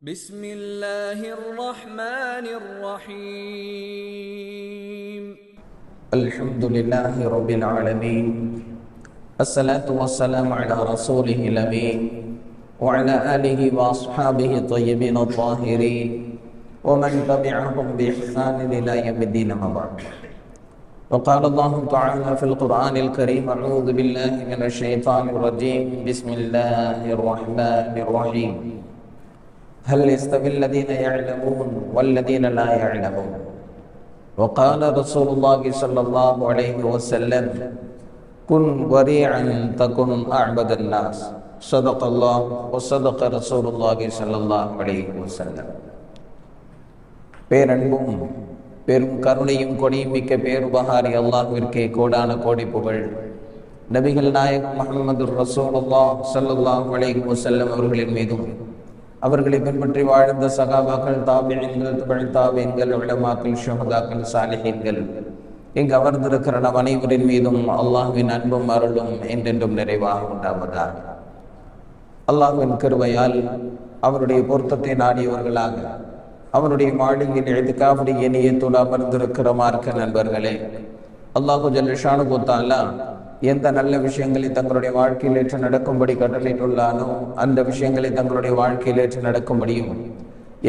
بسم الله الرحمن الرحيم الحمد لله رب العالمين الصلاة والسلام على رسوله الأمين وعلى آله وأصحابه الطيبين الطاهرين ومن تبعهم بإحسان إلى يوم الدين أما بعد. وقال الله تعالى في القرآن الكريم: أعوذ بالله من الشيطان الرجيم بسم الله الرحمن الرحيم هل يستوي الذين يعلمون والذين لا يعلمون. وقال رسول الله صلى الله عليه وسلم: كن وريعا تكن أعبد الناس. صدق الله وصدق رسول الله صلى الله عليه وسلم. பேரன்பும் பெரும் கருணையும் கொடியும் மிக்க பேருபகாரி அல்லாஹ்விற்கே கோடான கோடி புகழ். நபிகள் நாயகம் முஹம்மது ரசூலுல்லாஹ் ஸல்லல்லாஹு அலைஹி வஸல்லம் அவர்களின் மீதும், அவர்களை பின்பற்றி வாழ்ந்த சகாபாக்கள், தாபிஈன்கள், தபு தாபிஈன்கள், உலமாக்கள், ஷுஹதாக்கள், சாலிஹீன்கள், இங்கு அமர்ந்திருக்கிற நம் அனைவரின் மீதும் அல்லாஹ்வின் அன்பும் அருளும் என்றென்றும் நிறைவாக உண்டாவதாக. அல்லாஹ்வின் கிருபையால் அவருடைய பொருத்தத்தை நாடியவர்களாக அவனுடைய மாளிகையில் இஅ்திகாஃபுடைய நியத்தோடு அமர்ந்திருக்கிற மார்க்க நண்பர்களே, அல்லாஹு ஜல்ல ஷானுஹு தஆலா எந்த நல்ல விஷயங்களை தங்களுடைய வாழ்க்கையில் ஏற்று நடக்கும்படி கட்டளையிட்டுள்ளானோ அந்த விஷயங்களை தங்களுடைய வாழ்க்கையில் ஏற்று நடக்கும்படியும்,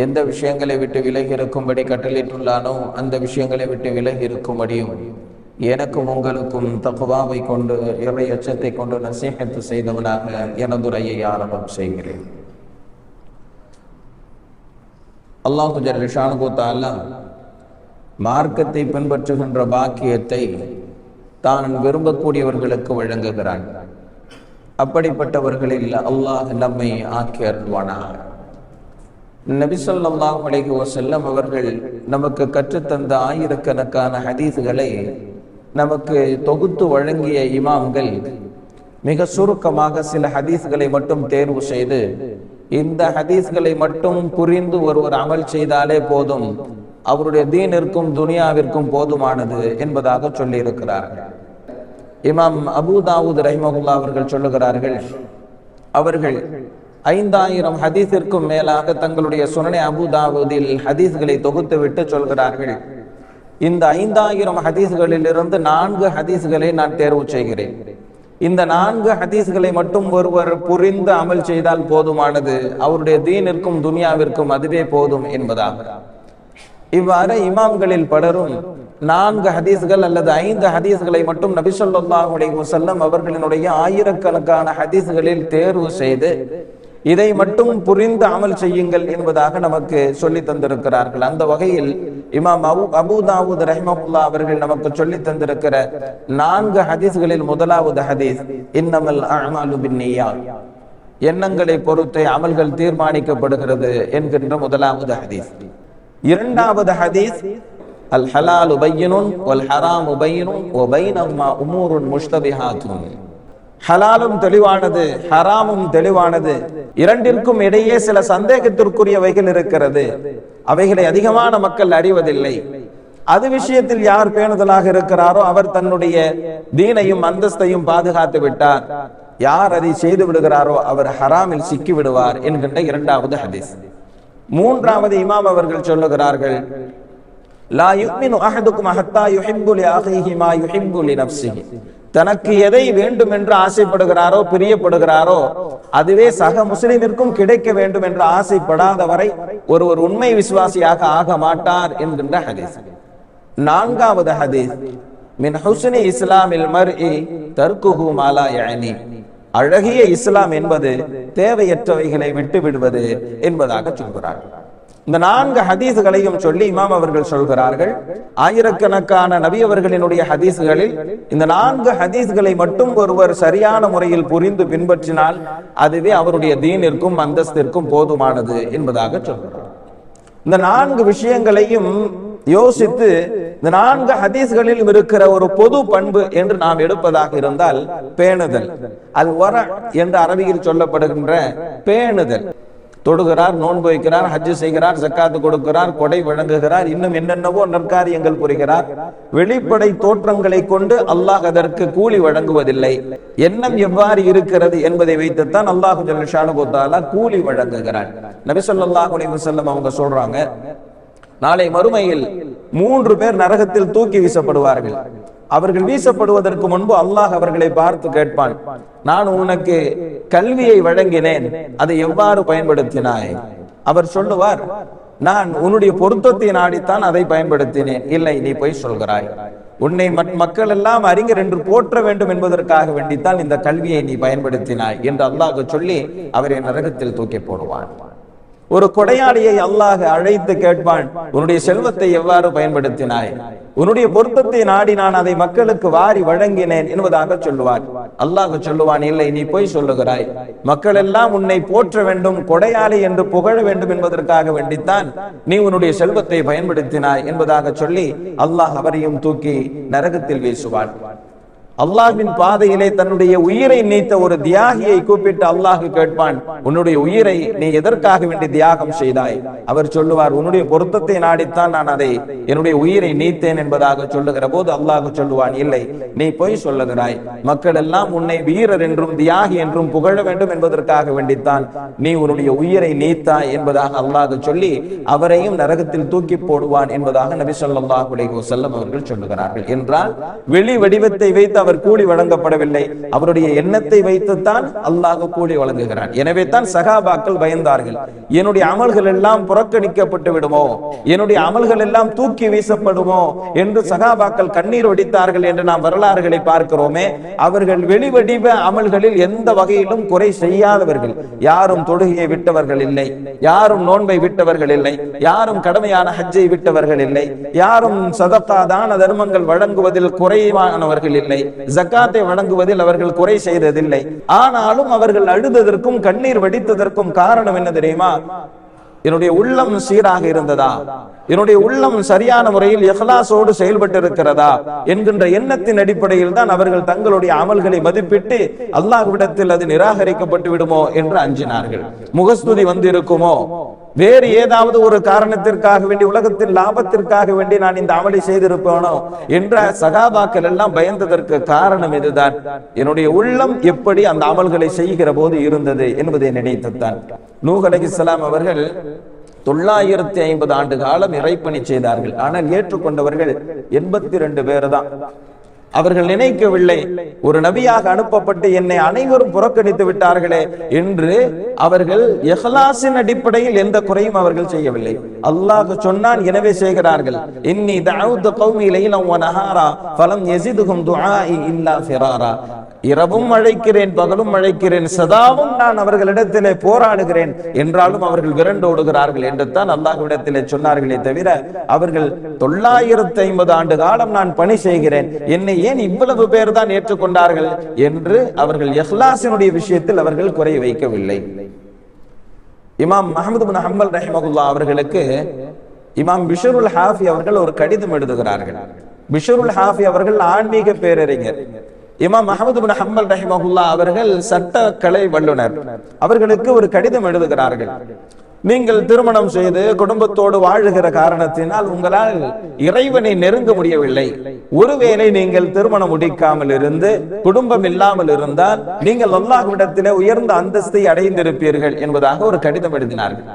எந்த விஷயங்களை விட்டு விலகி இருக்கும்படி கட்டளையிட்டுள்ளானோ அந்த விஷயங்களை விட்டு விலகி இருக்கும்படியும் எனக்கும் உங்களுக்கும் தக்வாவை கொண்டு, இறை அச்சத்தை கொண்டு நசீஹத் செய்தவனாக எனதுரையை ஆரம்பம் செய்கிறேன். அல்லாஹு ஜல்ல ஷானுஹு தஆலா மார்க்கத்தை பின்பற்றுகின்ற பாக்கியத்தை தான் விரும்பக்கூடியவர்களுக்கு வழங்குகிறான். அப்படிப்பட்டவர்களில் அல்லாஹ் நம்மை ஆக்கி அருள்வானாக. நபி ஸல்லல்லாஹு அலைஹி வஸல்லம் அவர்கள் நமக்கு கற்றுத்தந்த ஆயிரக்கணக்கான ஹதீஸ்களை நமக்கு தொகுத்து வழங்கிய இமாம்கள் மிக சுருக்கமாக சில ஹதீஸ்களை மட்டும் தேர்வு செய்து, இந்த ஹதீஸ்களை மட்டும் புரிந்து ஒருவர் அமல் செய்தாலே போதும், அவருடைய தீனிற்கும் துனியாவிற்கும் போதுமானது என்பதாக சொல்லி இருக்கிறார்கள். இமாம் அபூ தாவூத் ரஹிமஹுல்லாஹ் அவர்கள் சொல்லுகிறார்கள், அவர்கள் 5000 ஹதீஸிற்கும் மேலாக தங்களுடைய சுனனே அபூ தாவூதில் ஹதீஸ்களை தொகுத்து விட்டு சொல்கிறார்கள், இந்த 5000 ஹதீஸ்களில் இருந்து 4 ஹதீஸ்களை நான் தேர்வு செய்கிறேன். இந்த 4 ஹதீஸ்களை மட்டும் ஒருவர் புரிந்து அமல் செய்தால் போதுமானது, அவருடைய தீனிற்கும் துனியாவிற்கும் அதுவே போதும் என்பதாக. இவ்வாறு இமாம்களில் பலரும் 4 ஹதீஸ்கள் அல்லது 5 ஹதீஸ்களை மட்டும் நபி ஸல்லல்லாஹு அலைஹி வஸல்லம் அவர்களினுடைய ஆயிரக்கணக்கான ஹதீஸ்களில் தேர்வு செய்து இதை மட்டும் புரிந்து அமல் செய்யுங்கள் என்பதாக நமக்கு சொல்லி தந்திருக்கிறார்கள். அந்த வகையில் இமாம் அபூ தாவூத் ரஹிமஹுல்லாஹ் அவர்கள் நமக்கு சொல்லி தந்திருக்கிற 4 ஹதீஸ்களில் முதலாவது ஹதீஸ் இன்னமல் அஅமாலு பின்னிய்யாத், எண்ணங்களை பொறுத்தே அமல்கள் தீர்மானிக்கப்படுகிறது என்கின்ற முதலாவது ஹதீஸ். இரண்டாவது ஹதீஸ் அல் ஹலாலு பையினுன் வல் ஹராமு பையினுன் வ பைனஹுமா உமூருன் முஷ்தபிஹாத்துன், ஹலாலும் தெளிவானது, ஹராமும் தெளிவானது, இரண்டிற்கும் இடையே சில சந்தேகத்திற்குரியவைகள் இருக்கிறது, அவைகளை அதிகமான மக்கள் அறிவதில்லை. அது விஷயத்தில் யார் பேணுதலாக இருக்கிறாரோ அவர் தன்னுடைய தீனையும் அந்தஸ்தையும் பாதுகாத்து விட்டார், யார் அதை செய்து விடுகிறாரோ அவர் ஹராமில் சிக்கி விடுவார் என்கின்ற இரண்டாவது ஹதீஸ். மூன்றாவது இமாம் அவர்கள் சொல்லுகிறார்கள், லா யுமினு அஹதுக்கும் ஹத்தா யுஹிப்பு லி அஹீஹி மா யுஹிப்பு லி நஃப்ஸிஹி, தனக்கு எதை வேண்டும் என்று ஆசைப்படுகிறாரோ, பிரியப்படுகிறாரோ அதுவே சக முஸ்லிமிற்கும் கிடைக்க வேண்டும் என்று ஆசைப்படாத வரை ஒருவர் உண்மை விசுவாசியாக ஆக மாட்டார் என்கின்ற ஹதீஸ். நான்காவது ஹதீஸ் மின் ஹுஸ்னி இஸ்லாமில் மர்இ தர்குஹு மா லா யஅனி, அழகிய இஸ்லாம் என்பது தேவையற்றவைகளை விட்டு விடுவது என்பதாக சொல்கிறார்கள். இந்த 4 ஹதீஸ்களையும் சொல்லி இமாம் அவர்கள் சொல்கிறார்கள், ஆயிரக்கணக்கான நபி அவர்களினுடைய ஹதீஸ்களில் இந்த 4 ஹதீஸ்களை மட்டும் ஒருவர் சரியான முறையில் புரிந்து பின்பற்றினால் அதுவே அவருடைய தீனிற்கும் அந்தஸ்திற்கும் போதுமானது என்பதாக சொல்கிறார். இந்த 4 விஷயங்களையும் யோசித்து இந்த 4 ஹதீஸ்களிலும் இருக்கிற ஒரு பொது பண்பு என்று நாம் எடுப்பதாக இருந்தால் பேணுதல், அல் வர என்று அரபியில் சொல்லப்படுகின்ற பேணுதல். தொடுகிறார், நோன்பு வைக்கிறார், ஹஜ்ஜு செய்கிறார், ஜக்காத்து கொடுக்கிறார், கொடை வழங்குகிறார், இன்னும் என்னென்னவோ நற்காரியங்கள் புரிகிறார். வெளிப்படை தோற்றங்களை கொண்டு அல்லாஹ் அதற்கு கூலி வழங்குவதில்லை. எண்ணம் எவ்வாறு இருக்கிறது என்பதை வைத்துத்தான் அல்லாஹு ஜல்ல ஷானஹு வ தஆலா கூலி வழங்குகிறார். நபி ஸல்லல்லாஹு அலைஹி வஸல்லம் அவங்க சொல்றாங்க, நாளை மறுமையில் 3 பேர் நரகத்தில் தூக்கி வீசப்படுவார்கள். அவர்கள் வீசப்படுவதற்கு முன்பு அல்லாஹ் அவர்களை பார்த்து கேட்பான், நான் உனக்கு கல்வியை வழங்கினேன், அதை எவ்வாறு பயன்படுத்தினாய்? அவர் சொல்லுவார், நான் உன்னுடைய பொருத்தத்தை நாடித்தான் அதை பயன்படுத்தினேன். இல்லை, நீ பொய் சொல்கிறாய். உன்னை மக்கள் எல்லாம் அறிஞர் என்று போற்ற வேண்டும் என்பதற்காக வேண்டித்தான் இந்த கல்வியை நீ பயன்படுத்தினாய் என்று அல்லாஹ் சொல்லி அவரை நரகத்தில் தூக்கி போடுவான். ஒரு கொடையாளியை அல்லாஹ் அழைத்து கேட்பான், உன்னுடைய செல்வத்தை எவ்வாறு பயன்படுத்தினாய்? உன்னுடைய பொருத்தத்தை நாடி நான் அதை மக்களுக்கு வாரி வழங்கினேன் என்பதாக சொல்லுவார். அல்லாஹ் சொல்லுவான், இல்லை, நீ போய் சொல்லுகிறாய். மக்கள் எல்லாம் உன்னை போற்ற வேண்டும், கொடையாளி என்று புகழ வேண்டும் என்பதற்காக வேண்டித்தான் நீ உன்னுடைய செல்வத்தை பயன்படுத்தினாய் என்பதாக சொல்லி அல்லாஹ் அவரையும் தூக்கி நரகத்தில் வீசுவான். அல்லாஹ்வின் பாதையிலே தன்னுடைய உயிரை நீத்த ஒரு தியாகியை கூப்பிட்டு அல்லாஹ் கேட்பான், உன்னுடைய உயிரை நீ எதற்காக வேண்டி தியாகம் செய்தாய்? அவர் சொல்லுவார், உன்னுடைய பொருத்தத்தை நாடித்தான் நான் அதை என்னுடைய உயிரை நீத்தேன் என்பதாக சொல்லுகிற போது அல்லாஹ் சொல்லுவான், இல்லை, நீ பொய் சொல்லுகிறாய். மக்கள் எல்லாம் உன்னை வீரர் என்றும் தியாகி என்றும் புகழ வேண்டும் என்பதற்காக வேண்டித்தான் நீ உன்னுடைய உயிரை நீத்தாய் என்பதாக அல்லாஹ் சொல்லி அவரையும் நரகத்தில் தூக்கி போடுவான் என்பதாக நபி ஸல்லல்லாஹு அலைஹி வஸல்லம் அவர்கள் சொல்லுகிறார்கள். என்றால் வெளி வடிவத்தை வைத்து அவர் கூலி வழங்கப்படவில்லை, அவருடைய எண்ணத்தை வைத்துத்தான் அல்லாஹ் கூலி வழங்குகிறான். எனவே தான் சஹாபாக்கள் பயந்தார்கள், என்னுடைய அமல்கள் எல்லாம் புறக்கணிக்கப்பட்டு விடுமோ, என்னுடைய அமல்கள் எல்லாம் தூக்கி வீசப்படுமோ என்று சஹாபாக்கள் கண்ணீர் வடித்தார்கள் என்று நாம் வரலாறுகளை பார்க்கிறோமே. அவர்கள் வெளிவடிவ அமல்களில் எந்த வகையிலும் குறை செய்யாதவர்கள். யாரும் தொழுகையை விட்டவர்கள் இல்லை, யாரும் நோன்பை விட்டவர்கள் இல்லை, யாரும் கடமையான ஹஜ்ஜை விட்டவர்கள் இல்லை, யாரும் சதகா தான தர்மங்கள் வழங்குவதில் குறைவானவர்கள் இல்லை, ஜக்காத்தை வழங்குவதில் அவர்கள் குறை செய்ததில்லை. ஆனாலும் அவர்கள் அழுததற்கும் கண்ணீர் வடித்ததற்கும் காரணம் என்ன தெரியுமா? என்னுடைய உள்ளம் சீராக இருந்ததா, என்னுடைய உள்ளம் சரியான முறையில் இஹ்லாஸோடு செயல்பட்டு இருக்கிறதா என்கின்ற எண்ணத்தின் அடிப்படையில் தான் அவர்கள் தங்களுடைய அமல்களை மதிப்பிட்டு அல்லாஹ்விடத்தில் அது நிராகரிக்கப்பட்டு விடுமோ என்று அஞ்சினார்கள். முகஸ்துதி வந்து இருக்குமோ, வேறு ஏதாவது ஒரு காரணத்திற்காக வேண்டி, உலகத்தின் லாபத்திற்காக வேண்டி நான் இந்த அமலை செய்திருப்பேனோ என்ற சகாபாக்கள் எல்லாம் பயந்ததற்கு காரணம் இதுதான். என்னுடைய உள்ளம் எப்படி அந்த அமல்களை செய்கிற போது இருந்தது என்பதை நினைத்துத்தான். நூஹ் அலைஹிஸ்ஸலாம் அவர்கள் 950 ஆண்டு காலம் இறைப்பணி செய்தார்கள். ஆனால் ஏற்றுக்கொண்டவர்கள் 82 பேர் தான். அவர்கள் நினைக்கவில்லை, ஒரு நபியாக அனுப்பப்பட்டு என்னை அனைவரும் புறக்கணித்து விட்டார்களே என்று. அவர்கள் இஹ்லாஸின் அடிப்படையில் எந்த குறையும் அவர்கள் செய்யவில்லை. அல்லாஹ் சொன்னான், எனவே செய்கிறார்கள். இன்னி தஅவுது கௌமி லைலன் வ நஹாரா ஃபலம் யஸிதுஹும் துஆஇ இல்லா ஃபிராரா. இரவும் அழைக்கிறேன், பகலும் அழைக்கிறேன், சதாவும் நான் அவர்களிடத்திலே போராடுகிறேன், என்றாலும் அவர்கள் விரண்டோடுகிறார்கள் என்று தான் அல்லாஹ்விடத்திலே சொன்னார்களே தவிர அவர்கள் 950 ஆண்டு காலம் நான் பணி செய்கிறேன், என்னை ஏன் இவ்வளவு பேர் தான் ஏற்றுக்கொண்டார்கள் என்று அவர்கள் இஹ்லாஸினுடைய விஷயத்தில் அவர்கள் குறை வைக்கவில்லை. இமாம் அஹ்மத் இப்னு ஹம்பல் ரஹிமஹுல்லாஹ் அவர்களுக்கு இமாம் பிஷ்ருல் ஹாஃபி அவர்கள் ஒரு கடிதம் எழுதுகிறார்கள். பிஷ்ருல் ஹாஃபி அவர்கள் ஆன்மீக பேரறிஞர். இமாம் அஹ்மத் இப்னு ஹம்பல் ரஹிமஹுல்லாஹ் அவர்கள் சட்டக்கலை வல்லுனர். அவர்களுக்கு ஒரு கடிதம் எழுதுகிறார்கள். நீங்கள் திருமணம் செய்து குடும்பத்தோடு வாழுகிற காரணத்தினால் உங்களால் இறைவனை நெருங்க முடியவில்லை. ஒருவேளை நீங்கள் திருமணம் முடிக்காமல் இருந்து குடும்பம் இல்லாமல் இருந்தால் நீங்கள் அல்லாஹ்விடத்திலே உயர்ந்த அந்தஸ்தை அடைந்திருப்பீர்கள் என்பதாக ஒரு கடிதம் எழுதினார்கள்.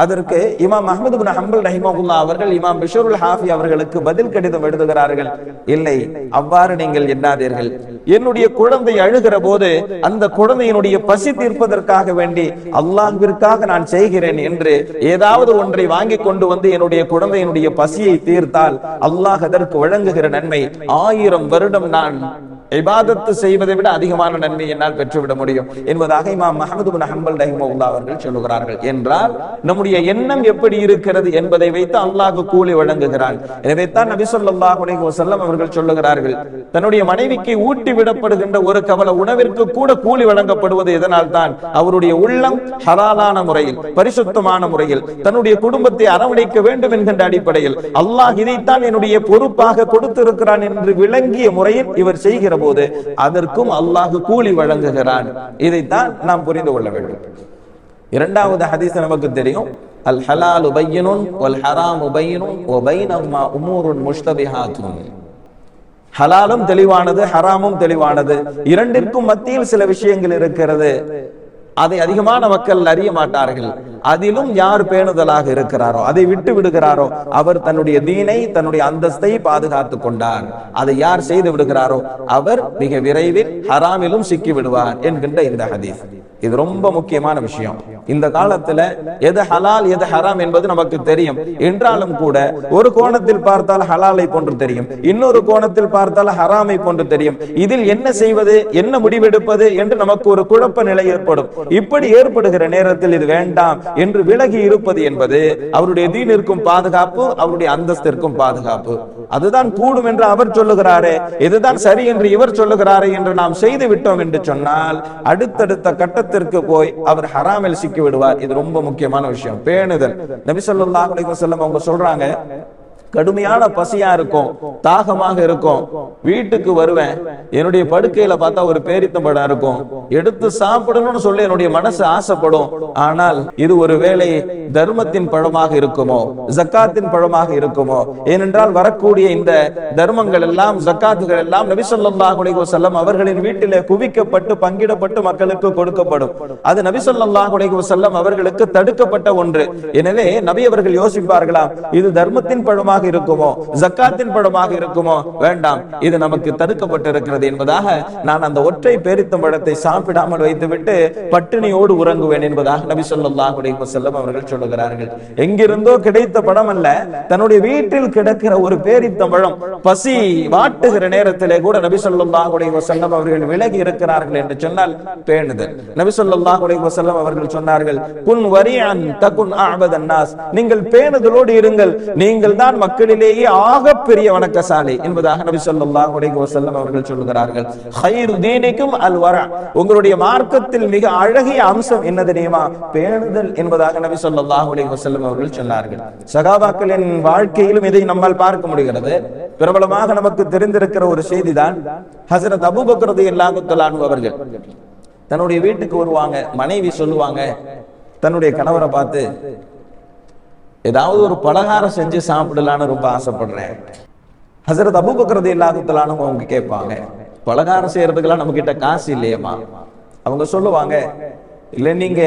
அதற்கு இமாம் அஹ்மத் இப்னு ஹம்பல் ரஹிமஹுல்லாஹ் அவர்கள் இமாம் பிஷ்ருல் ஹாஃபி அவர்களுக்கு பதில் கடிதம் எழுதுகிறார்கள். இல்லை, அவ்வாறு நீங்கள் எண்ணாதீர்கள். என்னுடைய குழந்தை அழுகிற போது அந்த குழந்தையினுடைய பசி தீர்ப்பதற்காக வேண்டி அல்லாஹ்விற்காக நான் செய்கிறேன் என்று ஏதாவது ஒன்றை வாங்கி கொண்டு வந்து என்னுடைய குழந்தையினுடைய பசியை தீர்த்தால் அல்லாஹ் அதற்கு வழங்குகிற நன்மை 1000 வருடம் நான் இபாதத்து செய்வதை விட அதிகமான நன்மை என்னால் பெற்றுவிட முடியும் என்பதாக இமாம் அஹ்மத் இப்னு ஹம்பல் ரஹிமஹுல்லாஹ் அவர்கள் சொல்லுகிறார்கள். என்றால் நம்முடைய எண்ணம் எப்படி இருக்கிறது என்பதை வைத்து அல்லாஹ் கூலி வழங்குகிறான். எனவே தான் நபி ஸல்லல்லாஹு அலைஹி வஸல்லம் அவர்கள் சொல்லுகிறார்கள், தன்னுடைய மனைவிக்கு ஊட்டி விடப்படுகின்ற ஒரு கவல உணவிற்கு கூட கூலி வழங்கப்படுவது இதனால் தான் அவருடைய உள்ளம் ஹலாலான முறையில், பரிசுத்தமான முறையில் தன்னுடைய குடும்பத்தை அரவணைக்க வேண்டும் என்கின்ற அடிப்படையில் அல்லாஹ் இதைத்தான் என்னுடைய பொறுப்பாக கொடுத்திருக்கிறான் என்று விளங்கிய முறையில் இவர் செய்கிற போது அதற்கும் அல்லாஹ் கூலி வழங்குகிறான். இதைத்தான் நாம் புரிந்து கொள்ள வேண்டும். இரண்டாவது ஹதீஸ் நமக்கு தெரியும், அல் ஹலாலு பையினுன் வல் ஹராமு பையினுன் வ பைனஹுமா உமூருன் முஷ்தபிஹாத்துன். ஹலாலும் தெளிவானது, ஹராமும் தெளிவானது, இரண்டிற்கும் மத்தியில் சில விஷயங்கள் இருக்கிறது. அதை அதிகமான மக்கள் அறிய மாட்டார்கள். அதிலும் யார் பேணுதலாக இருக்கிறாரோ, அதை விட்டு விடுகிறாரோ, அவர் தன்னுடைய தீனை, தன்னுடைய அந்தஸ்தை பாதுகாத்துக் கொண்டார். அதை யார் செய்து விடுகிறாரோ அவர் மிக விரைவில் ஹராமிலும் சிக்கி விடுவார் என்கின்ற இந்த ஹதீஸ். இது ரொம்ப முக்கியமான விஷயம். இந்த காலத்துல எது ஹலால் எது ஹராம் என்பது நமக்கு தெரியும் என்றாலும் கூட ஒரு கோணத்தில் பார்த்தால் ஹலாலை போன்று தெரியும், இன்னொரு கோணத்தில் பார்த்தால் ஹராமை போன்று தெரியும். இதில் என்ன செய்வது, என்ன முடிவெடுப்பது என்று நமக்கு ஒரு குழப்ப நிலை ஏற்படும். இப்படி ஏற்படுகிற நேரத்தில் இது வேண்டாம் என்று விலகி இருப்பது என்பது அவருடைய தீனிற்கும் பாதுகாப்பு, அவருடைய அந்தஸ்திற்கும் பாதுகாப்பு. அதுதான் கூடும் என்று அவர் சொல்லுகிறாரே, இதுதான் சரி என்று இவர் சொல்லுகிறாரே என்று நாம் செய்து விட்டோம் என்று சொன்னால் அடுத்தடுத்த கட்டத்திற்கு போய் அவர் ஹராமில் சிக்கி விடுவார். இது ரொம்ப முக்கியமான விஷயம், பேணுதல். நபி ஸல்லல்லாஹு அலைஹி வஸல்லம் அவங்க சொல்றாங்க, கடுமையான பசியா இருக்கும், தாகமாக இருக்கும், வீட்டுக்கு வருவேன், என்னுடைய படுக்கையில பார்த்தா ஒரு பேரித்தம்பழம் இருக்கும், எடுத்து சாப்பிடணும்னு சொல்லி என்னுடைய மனசு ஆசைப்படும். ஆனால் இது ஒரு வேளை தர்மத்தின் பழமாக இருக்குமோ, ஜக்காத்தின் பழமாக இருக்குமோ? ஏனென்றால் வரக்கூடிய இந்த தர்மங்கள் எல்லாம், ஜக்காத்துகள் எல்லாம் நபி ஸல்லல்லாஹு அலைஹி வஸல்லம் அவர்களின் வீட்டிலே குவிக்கப்பட்டு பங்கிடப்பட்டு மக்களுக்கு கொடுக்கப்படும். அது நபி ஸல்லல்லாஹு அலைஹி வஸல்லம் அவர்களுக்கு தடுக்கப்பட்ட ஒன்று. எனவே நபி அவர்கள் யோசிப்பார்களாம், இது தர்மத்தின் பழமாக இருக்குமோ, ஜக்காத்தின் பழமாக இருக்குமோ? வேண்டாம், இது நமக்கு தடுக்கப்பட்டிருக்கிறது என்பதாக நான் அந்த ஒற்றை பேரித்தம்பழத்தை சாப்பிடாமல் வைத்துவிட்டு பட்டினியோடு உறங்குவேன் என்பதாக நபி ஸல்லல்லாஹு அலைஹி வஸல்லம் அவர்கள் சொல்லுகிறார்கள். எங்கிருந்தோ கிடைத்த பழம் அல்ல, தன்னுடைய வீட்டில் கிடக்கிற ஒரு பேரித்தம்பழம். பசி வாட்டுகிற நேரத்திலே கூட நபி ஸல்லல்லாஹு அலைஹி வஸல்லம் அவர்கள் விலகி இருக்கிறார்கள் என்று சொன்னால் பேணுதல். நபி ஸல்லல்லாஹு அலைஹி வஸல்லம் அவர்கள் சொன்னார்கள், குன் வரிஅன் தகுன் அஅபதன் நாஸ். நீங்கள் பேணுதலோடு இருங்கள், நீங்கள் தான் மக்களிலேயே ஆகப்பெரிய வணக்கசாலி என்பதாக நபி ஸல்லல்லாஹு அலைஹி வஸல்லம் அவர்கள் சொல்லுகிறார்கள். கைரு தீனிக்கும் அல் வரா. உங்களுடைய மார்க்கத்தில் மிக அழகிய அம்சம் என்ன தெரியுமா? பேணுதல் என்பதாக நபி ஸல்லல்லாஹு அலைஹி வஸல்லம் அவர்கள் சொன்னார்கள். சகாபாக்களின் வாழ்க்கையிலும் இதை நம்மால் பார்க்க முடிகிறது. பிரபலமாக நமக்கு தெரிந்திருக்கிற ஒரு செய்திதான், ஹஜ்ரத் அபூபக்கர் ரலியல்லாஹு தஆலா அன்ஹு அவர்கள் தன்னுடைய வீட்டுக்கு வருவாங்க. மனைவி சொல்லுவாங்க தன்னுடைய கணவரை பார்த்து, ஏதாவது ஒரு பலகாரம் செஞ்சு சாப்பிடலான்னு ரொம்ப ஆசைப்படுறேன். ஹஜ்ரத் அபூபக்கர் ரலியல்லாஹு தஆலா அன்ஹு அவங்க கேட்பாங்க, பலகாரம் செய்யறதுக்கெல்லாம் நம்ம கிட்ட காசு இல்லையேம்மா? அவங்க சொல்லுவாங்க, இல்ல நீங்க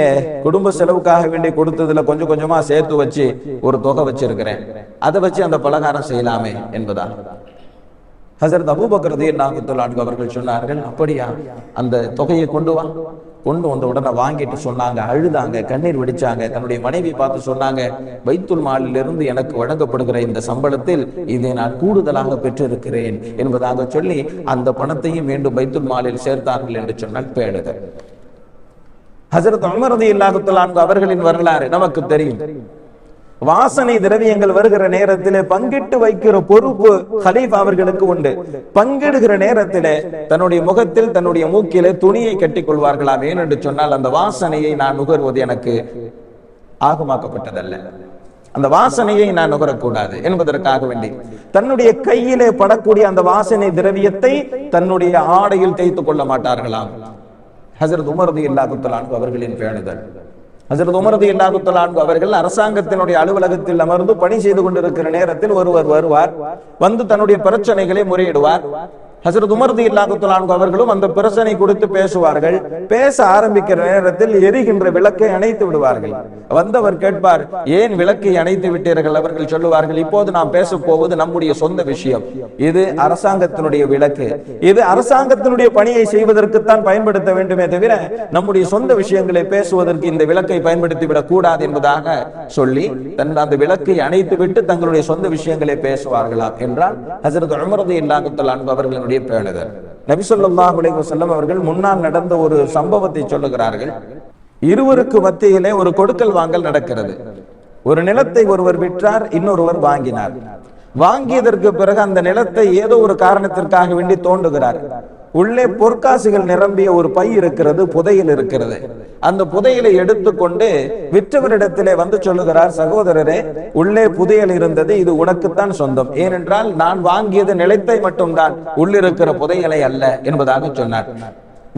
குடும்ப செலவுக்காக வேண்டி கொடுத்ததுல கொஞ்சம் கொஞ்சமா சேர்த்து வச்சு ஒரு தொகை வச்சிருக்கிறேன், அதை வச்சு அந்த பலகாரம் செய்யலாமே என்பதா. ஹஜ்ரத் அபூபக்கர் ரலியல்லாஹு தஆலா அன்ஹு அவர்கள் சொன்னார்கள், அப்படியா, அந்த தொகையை கொண்டு வா. கொண்டு வந்த உடனே வாங்கிட்டு சொன்னாங்க, அழுதாங்க, கண்ணீர் வெடிச்சாங்க. தன்னுடைய மனைவி பார்த்து சொன்னாங்க, பைத்துல் மாலிலிருந்து எனக்கு வழங்கப்படுகிற இந்த சம்பளத்தில் இதை நான் கூடுதலாக பெற்றிருக்கிறேன் என்பதாக சொல்லி அந்த பணத்தையும் மீண்டும் பைத்துல் மாலில் சேர்த்தார்கள் என்று சொன்னால் பேணுதல். ஹஜ்ரத் உமர் ரலியல்லாஹு தஆலா அன்ஹு அவர்களின் வரலாறு நமக்கு தெரியும். வாசனை திரவியங்கள் வருகிற நேரத்திலே பங்கிட்டு வைக்கிற பொறுப்பு ஹலீஃபா அவர்களுக்கு உண்டு. பங்கிடுகிற நேரத்திலே தன்னுடைய முகத்தில், தன்னுடைய மூக்கிலே துணியை கட்டிக் கொள்வார்களாம். ஏனென்று சொன்னால் அந்த வாசனையை நான் நுகர்வது எனக்கு ஆகமாக்கப்பட்டதல்ல, அந்த வாசனையை நான் நுகரக்கூடாது என்பதற்காக வேண்டி தன்னுடைய கையிலே படக்கூடிய அந்த வாசனை திரவியத்தை தன்னுடைய ஆடையில் தேய்த்துக் கொள்ள மாட்டார்களாம். ஹஜ்ரத் உமர் ரலியல்லாஹு தஆலா அன்ஹு அவர்களின் பேணுதல். ஹஜ்ரத் உமர் ரலியல்லாஹு தஆலா அன்ஹு அவர்கள் அரசாங்கத்தினுடைய அலுவலகத்தில் அமர்ந்து பணி செய்து கொண்டிருக்கிற நேரத்தில் ஒருவர் வருவார், வந்து தன்னுடைய பிரச்சனைகளை முறையிடுவார். ஹஜ்ரத் உமர் ரலியல்லாஹு தஆலா அன்ஹு அவர்களும் அந்த பிரச்சனை குறித்து பேசுவார்கள். பேச ஆரம்பிக்கிற நேரத்தில் எரிகின்ற விளக்கை அணைத்து விடுவார்கள். வந்தவர் கேட்பார், ஏன் விளக்கை அணைத்து விட்டீர்கள்? அவர்கள் சொல்லுவார்கள், இப்போது நாம் பேச போவது நம்முடைய சொந்த விஷயம், இது அரசாங்கத்தினுடைய விளக்கு, இது அரசாங்கத்தினுடைய பணியை செய்வதற்குத்தான் பயன்படுத்த வேண்டுமே தவிர நம்முடைய சொந்த விஷயங்களை பேசுவதற்கு இந்த விளக்கை பயன்படுத்தி விடக் கூடாது என்பதாக சொல்லி அந்த விளக்கை அணைத்து விட்டு தங்களுடைய சொந்த விஷயங்களை பேசுவார்களாம் என்றால் ஹஜ்ரத் உமர் ரலியல்லாஹு தஆலா அன்ஹு அவர்களுடைய பேணுதல். நபி ஸல்லல்லாஹு அலைஹி வஸல்லம் அவர்கள் முன்னால் நடந்த ஒரு சம்பவத்தை சொல்லுகிறார்கள். இருவருக்கு மத்தியிலே ஒரு கொடுக்கல் வாங்கல் நடக்கிறது. ஒரு நிலத்தை ஒருவர் விற்றார், இன்னொருவர் வாங்கினார். வாங்கியதற்கு பிறகு அந்த நிலத்தை ஏதோ ஒரு காரணத்திற்காக வேண்டி தோண்டுகிறார். உள்ளே பொற்காசுகள் நிரம்பிய ஒரு பை இருக்கிறது, புதையல் இருக்கிறது. அந்த புதையலை எடுத்துக்கொண்டு விற்றவரிடத்திலே வந்து சொல்லுகிறார், சகோதரரே, உள்ளே புதையல் இருந்தது, இது உனக்குத்தான் சொந்தம். ஏனென்றால் நான் வாங்கியது நிலத்தை மட்டும்தான், உள்ளிருக்கிற புதையலை அல்ல என்பதாக சொன்னார்.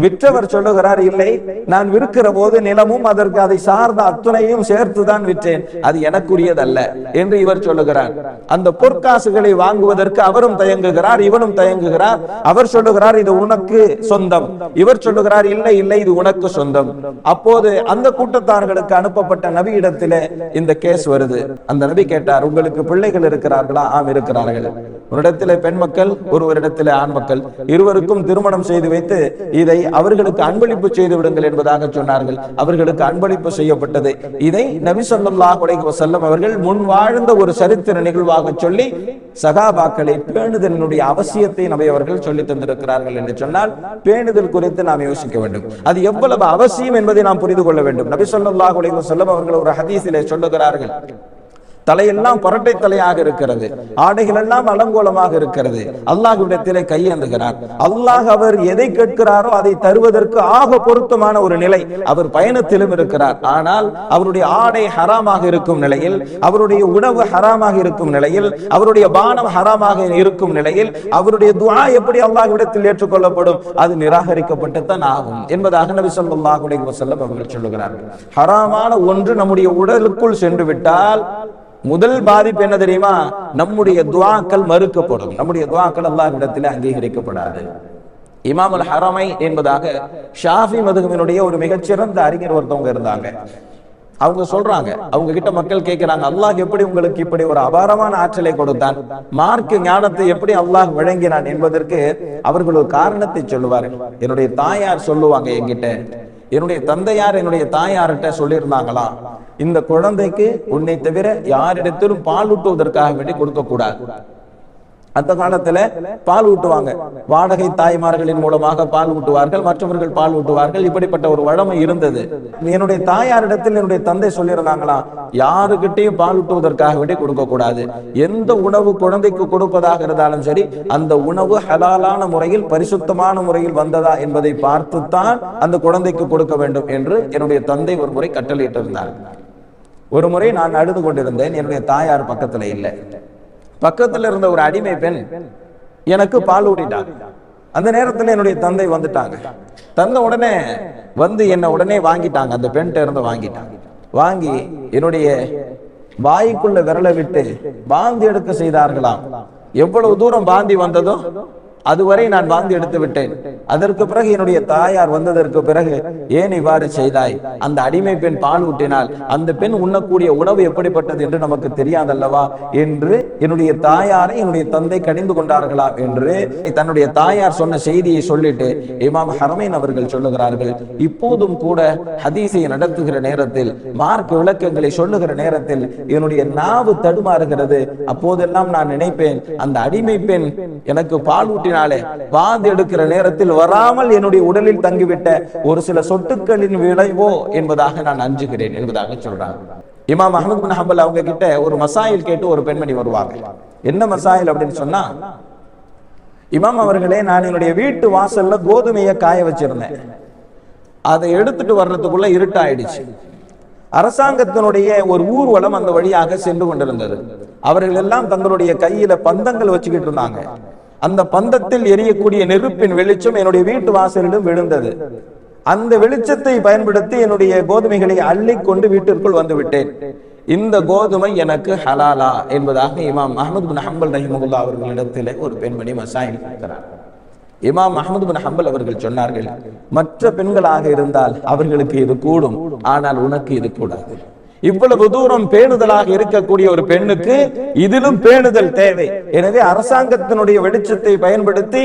விற்றவர் சொல்லுகிறார், இல்லை, நான் விற்கிற போது நிலமும் அதற்கு அதை சார்ந்த அத்துணையும் சேர்த்துதான் விற்றேன், அது எனக்குரியதல்ல என்று இவர் சொல்லுகிறார். அந்த பொற்காசுகளை வாங்குவதற்கு அவரும் தயங்குகிறார், இவனும் தயங்குகிறார். அவர் சொல்லுகிறார், இது உனக்கு சொந்தம். இவர் சொல்லுகிறார், இல்லை இல்லை, இது உனக்கு சொந்தம். அப்போது அந்த கூட்டத்தார்களுக்கு அனுப்பப்பட்ட நபி இடத்திலே இந்த கேஸ் வருது. அந்த நபி கேட்டார், உங்களுக்கு பிள்ளைகள் இருக்கிறார்களா? ஆம், இருக்கிறார்கள். ஒரு பெண் மக்கள், ஒருவரிடத்திலே ஆண் மக்கள், இருவருக்கும் திருமணம் செய்து வைத்து இதை அவர்களுக்கு அன்பளிப்பு செய்து விடுங்கள் என்பதாக சொன்னார்கள். அவர்களுக்கு அன்பளிப்பு செய்யப்பட்டது. இதை நபி ஸல்லல்லாஹு அலைஹி வஸல்லம் அவர்கள் முன் வாழ்ந்த ஒரு சரித்திர நிகழ்வாக சொல்லி சகாபாக்களை பேணுதலினுடைய அவசியத்தை நபி அவர்கள் சொல்லி தந்திருக்கிறார்கள் என்று சொன்னால், பேணுதல் குறித்து நாம் யோசிக்க வேண்டும். அது எவ்வளவு அவசியம் என்பதை நாம் புரிந்து கொள்ள வேண்டும். நபி ஸல்லல்லாஹு அலைஹி வஸல்லம் அவர்கள் ஒரு ஹதீஸிலே சொல்லுகிறார்கள், தலையெல்லாம் பரட்டை தலையாக இருக்கிறது, ஆடைகள் எல்லாம் அலங்கோலமாக இருக்கிறது, அல்லாஹ்விடத்திலே கையேந்துகிறார். அல்லாஹ் அவர் எதை கேட்கிறாரோ அதை தருவதற்கு ஆக பொருத்தமான ஒரு நிலை. அவர் பயணத்திலும் இருக்கிறார், ஆனால் அவருடைய ஆடை ஹராமாக இருக்கும் நிலையில், அவருடைய உணவு ஹராமாக இருக்கும் நிலையில், அவருடைய பானம் ஹராமாக இருக்கும் நிலையில் அவருடைய துஆ எப்படி அல்லாஹ்விடத்தில் ஏற்றுக்கொள்ளப்படும்? அது நிராகரிக்கப்பட்டுத்தான் ஆகும் என்பதாக நபி ஸல்லல்லாஹு அலைஹி வஸல்லம் அவர்கள் சொல்லுகிறார்கள். ஹராமான ஒன்று நம்முடைய உடலுக்குள் சென்று விட்டால் முதல் பாதிப்பு என்ன தெரியுமா? நம்முடைய துஆக்கள் மறுக்கப்படும், நம்முடைய துஆக்கள் அல்லாஹ்விடத்தில் அங்கீகரிக்கப்படாது. இமாம் அல் ஹரமைன் என்பதாக ஷாஃபி மதுஹபினுடைய ஒரு மிகச்சிறந்த அறிஞர் ஒருத்தவங்க இருந்தாங்க. அவங்க சொல்றாங்க, அவங்க கிட்ட மக்கள் கேட்கிறாங்க, அல்லாஹ் எப்படி உங்களுக்கு இப்படி ஒரு அபாரமான ஆற்றலை கொடுத்தான், மார்க்க ஞானத்தை எப்படி அல்லாஹ் வழங்கினான் என்பதற்கு அவர்கள் ஒரு காரணத்தை சொல்லுவார்கள். என்னுடைய தாயார் சொல்லுவாங்க என்கிட்ட, என்னுடைய தந்தையார் என்னுடைய தாயார்கிட்ட சொல்லியிருந்தாங்களா, இந்த குழந்தைக்கு உன்னை தவிர யாரிடத்திலும் பால் ஊட்டுவதற்காக வேண்டி கொடுக்க கூடாது. அந்த காலத்துல பால் ஊட்டுவாங்க, வாடகை தாய்மார்களின் மூலமாக பால் ஊட்டுவார்கள், மற்றவர்கள் பால் ஊட்டுவார்கள். இப்படிப்பட்ட ஒரு வழமை இருந்தது. என்னுடைய தாயாரிடத்தில் என்னுடைய தந்தை சொல்லியிருந்தாங்களா, யாருக்கிட்டையும் பால் ஊட்டுவதற்காக வேண்டி கொடுக்க கூடாது. எந்த உணவு குழந்தைக்கு கொடுப்பதாக இருந்தாலும் சரி, அந்த உணவு ஹலாலான முறையில் பரிசுத்தமான முறையில் வந்ததா என்பதை பார்த்துத்தான் அந்த குழந்தைக்கு கொடுக்க வேண்டும் என்று என்னுடைய தந்தை ஒரு முறை கட்டளையிட்டு இருந்தார். ஒரு முறை நான் அழுது கொண்டிருந்தேன், என்னுடைய தாயார் பக்கத்துல இல்லை. பக்கத்துல இருந்த ஒரு அடிமை பெண் எனக்கு பால் ஊட்டிட்டாங்க. அந்த நேரத்துல என்னுடைய தந்தை வந்துட்டாங்க. தந்த உடனே வந்து என்ன உடனே வாங்கிட்டாங்க, அந்த பெண்கிட்ட இருந்து வாங்கிட்டாங்க. வாங்கி என்னுடைய வாய்க்குள்ள விரலை விட்டு பாந்தி எடுக்க செய்தார்களாம். எவ்வளவு தூரம் பாந்தி வந்ததோ அதுவரை நான் வாந்தி எடுத்து விட்டேன். அதற்கு பிறகு என்னுடைய தாயார் வந்ததற்கு பிறகு, ஏன் இவ்வாறு செய்தாய்? அந்த அடிமை பெண் பால் ஊட்டினால் அந்த பெண் உண்ணக்கூடிய உணவு எப்படிப்பட்டது என்று நமக்கு தெரியாதல்லவா என்று என்னுடைய தாயாரை என்னுடைய தந்தை கடிந்து கொண்டார்களா என்று தன்னுடைய தாயார் சொன்ன செய்தியை சொல்லிட்டு இமாம் ஹரமைன் அவர்கள் சொல்லுகிறார்கள், இப்போதும் கூட ஹதீஸை நடத்துகிற நேரத்தில், மார்க்க விளக்கங்களை சொல்லுகிற நேரத்தில் என்னுடைய நாவு தடுமாறுகிறது. அப்போதெல்லாம் நான் நினைப்பேன், அந்த அடிமை பெண் எனக்கு பால் ஊட்டினாலே வாந்தி எடுக்கிற நேரத்தில் வராமல் என்னுடைய உடலில் தங்கிவிட்ட ஒரு சில சொட்டுக்களின் விளைவோ என்பதாக நான் அஞ்சுகிறேன் என்பதாக சொல்றாங்க. இமாம் அஹ்மத் பின் ஹம்பல் அவங்க கிட்ட ஒரு மசாயில் கேட்டு ஒரு பெண்மணி வருவாங்க. என்ன மசாயில் அப்படின்னு சொன்னா, இமாம் அவர்களே, நான் என்னுடைய வீட்டு வாசல்ல கோதுமையை காய வச்சிருந்தேன், அதை எடுத்துட்டு வர்றதுக்குள்ள இருட்டாயிடுச்சு. அரசாங்கத்தினுடைய ஒரு ஊர்வலம் அந்த வழியாக சென்று கொண்டிருந்தது. அவர்கள் எல்லாம் தங்களுடைய கையில பந்தங்கள் வச்சுக்கிட்டு இருந்தாங்க. அந்த பந்தத்தில் எரியக்கூடிய நெருப்பின் வெளிச்சம் என்னுடைய வீட்டு வாசலிலும் விழுந்தது. அந்த வெளிச்சத்தை பயன்படுத்தி என்னுடைய கோதுமைகளை அள்ளி கொண்டு வீட்டிற்குள் வந்து விட்டேன். இந்த கோதுமை எனக்கு ஹலாலா என்பதாக இமாம் அஹ்மத் பின் ஹம்பல் ரஹிமஹுல்லாஹ் அவர்களிடத்திலே ஒரு பெண்மணி மசாயில் கேட்கிறார். இமாம் அஹ்மத் பின் ஹம்பல் அவர்கள் சொன்னார்கள், மற்ற பெண்களாக இருந்தால் அவர்களுக்கு இது கூடும், ஆனால் உனக்கு இது கூடாது. இவ்வளவு தூரம் பேணுதலாக இருக்கக்கூடிய ஒரு பெண்ணுக்கு இதிலும் பேணுதல் தேவை. எனவே அரசாங்கத்தினுடைய வெளிச்சத்தை பயன்படுத்தி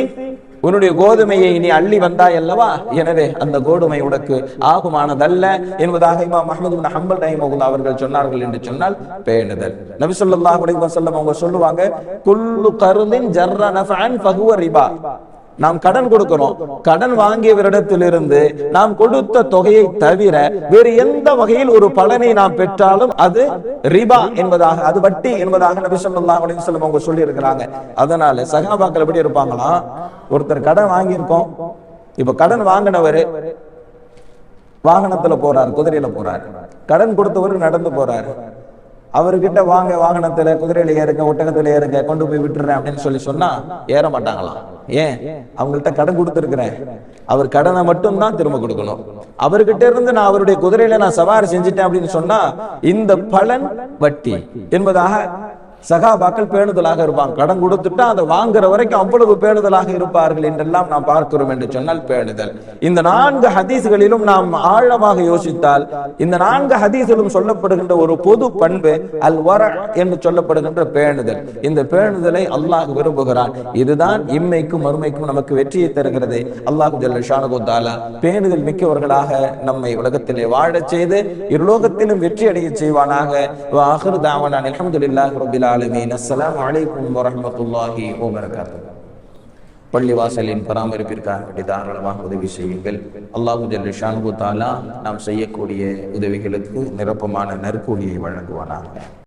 உன்னுடைய கோதுமையை நீ அள்ளி வந்தாய் அல்லவா, எனவே அந்த கோதுமை உனக்கு ஆகுமானதல்ல என்பதாக இமாம் அஹ்மத் பின் ஹம்பல் ரஹிமஹுல்லாஹ் அவர்கள் சொன்னார்கள் என்று சொன்னால் பேணுதல். நபி ஸல்லல்லாஹு அலைஹி வஸல்லம் அவங்க சொல்லுவாங்க, குல்லு கர்லின் ஜர்ர நஃபஅன் ஃபஹுவ ரிபா. நாம் கடன் கொடுக்கிறோம், கடன் வாங்கியவரிடத்திலிருந்து நாம் கொடுத்த தொகையை தவிர வேறு எந்த வகையில் ஒரு பலனை நாம் பெற்றாலும் அது ரிபா என்பதாக, அது வட்டி என்பதாக நபி ஸல்லல்லாஹு அலைஹி வஸல்லம் அவங்க சொல்லி இருக்கிறாங்க. அதனால சஹாபாக்கள் எப்படி இருப்பாங்களா, ஒருத்தர் கடன் வாங்கியிருக்கோம், இப்ப கடன் வாங்கினவரு வாகனத்துல போறாரு, குதிரையில போறாரு, கடன் கொடுத்தவரு நடந்து போறாரு. அவர்கிட்ட வாங்க, வாகனத்துல குதிரையில ஏறுங்க, ஒட்டகத்துல ஏறுங்க, கொண்டு போய் விட்டுறேன் அப்படின்னு சொன்னா ஏற மாட்டாங்களாம். ஏன்? அவங்கள்ட்ட கடன் கொடுத்துருக்கிறேன், அவர் கடனை மட்டும் தான் திரும்ப கொடுக்கணும். அவர்கிட்ட இருந்து நான் அவருடைய குதிரையில நான் சவாரி செஞ்சுட்டேன் அப்படின்னு சொன்னா இந்த பலன் வட்டி என்பதாக சகாபாக்கள் பேணுதலாக இருப்பாங்க. கடன் கொடுத்துட்டா அதை வாங்குற வரைக்கும் அவ்வளவு பேணுதலாக இருப்பார்கள் என்றெல்லாம் நாம் பார்க்கிறோம் என்று சொன்னால் பேணுதல். இந்த 4 ஹதீஸ்களிலும் நாம் ஆழமாக யோசித்தால் இந்த 4 ஹதீஸ்களும் சொல்லப்படுகின்ற ஒரு பொது பண்பு அல் வர என்று சொல்லப்படுகின்ற பேணுதல். இந்த பேணுதலை அல்லாஹ் விரும்புகிறான். இதுதான் இம்மைக்கும் மறுமைக்கும் நமக்கு வெற்றியை தருகிறது. அல்லாஹ் ஜல்ல ஷானஹு தஆலா பேணுதல் மிக்கவர்களாக நம்மை உலகத்திலே வாழச் செய்து இருலோகத்திலும் வெற்றி அடைய செய்வானாக. வ ஆகிரு தஅவானா அல்ஹம்துலில்லாஹி ரப்பில் ஆலமீன். அஸ்ஸலாமு அலைக்கும் வரஹ்மத்துல்லாஹி வபரகாத்துஹு. பள்ளிவாசலின் பராமரிப்பிற்காக தாராளமாக உதவி செய்யுங்கள். அல்லாஹு ஜல்ல ஷானஹு தஆலா நாம் செய்யக்கூடிய உதவிகளுக்கு நிரப்பமான நற்கூலியை வழங்குவானாக.